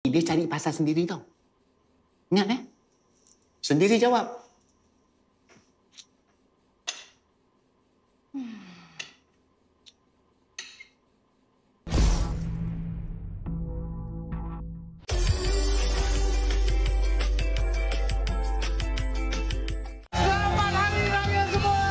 Dia cari pasal sendiri tau. Ingat Sendiri jawab. Selamat Hari Raya semua!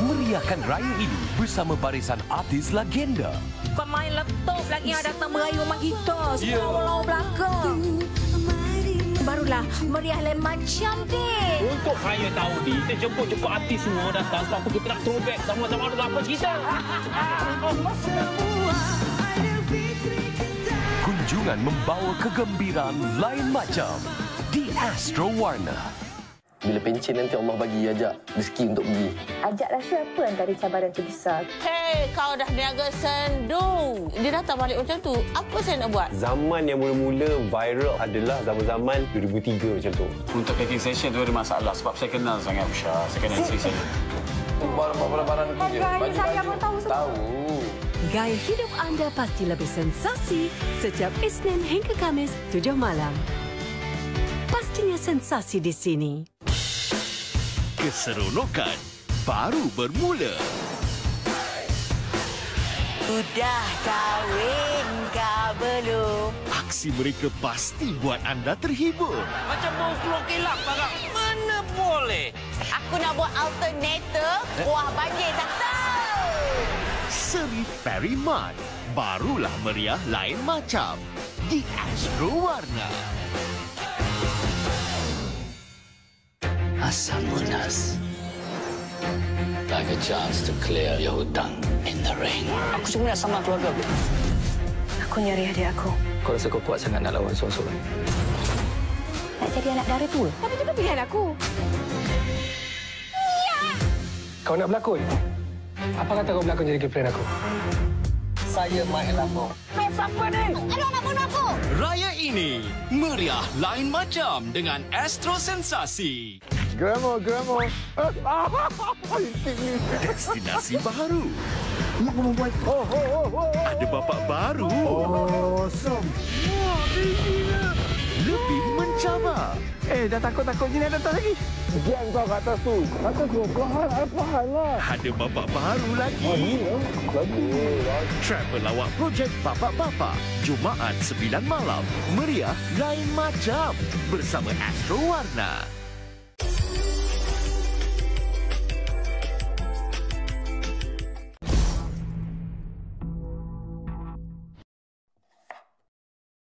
Meriahkan raya ini bersama barisan artis legenda. Pemain laptop lagi yang datang merayu rumah kita. Semua orang belakang. Barulah meriah lain macam ni. Untuk raya tahun ni, kita jemput artis semua datang sebab kita nak throwback sama-sama ada apa cerita. Kunjungan membawa kegembiraan lain macam di Astro Warna. Bila pencen nanti Allah bagi ajak rezeki untuk pergi. Ajak rasa apa antara cabaran terbesar? Hei, kau dah niaga sendu. Dia datang balik macam tu. Apa saya nak buat? Zaman yang mula-mula viral adalah zaman-zaman 2003 macam tu. Untuk packing session tu ada masalah sebab saya kenal sangat Usha. Saya kenal isteri saya. Barang-barang je. Harga saya pun tahu semua. Tahu. Gaya hidup anda pasti lebih sensasi setiap Isnin hingga Khamis 7 malam. Pastinya sensasi di sini. Keseronokan baru bermula. Sudah kahwin kah belum? Aksi mereka pasti buat anda terhibur. Macam bau keluar kelak, barang. Mana boleh? Aku nak buat alternator. Wah, banjir satu. Seri Ferryman. Barulah meriah lain macam di Astro Warna. Asam Munas. Like a chance to clear your hutang in the ring. Aku cuma nak sama keluarga aku. Aku nyari adik aku. Kau rasa kau kuat sangat nak lawan seorang-seorang? Nak jadi anak dara tua. Tapi itu kan pilihan aku. Kau nak berlakon? Apa kata kau berlakon jadi girlfriend aku? Saya main lapor. Aduh, nak bunuh aku. Raya ini meriah lain macam dengan Astro Sensasi. Grandma. Destinasi baru. Ada bapak baru. Awesome. Lebih mencabar. Dah takut-takut ni nak datang lagi. Diam kau kat atas tu. Atas tu, perlahan lah. Ada bapak baru lagi. Travel lawak projek Bapak-Bapak. Jumaat 9 malam. Meriah lain macam bersama Astro Warna.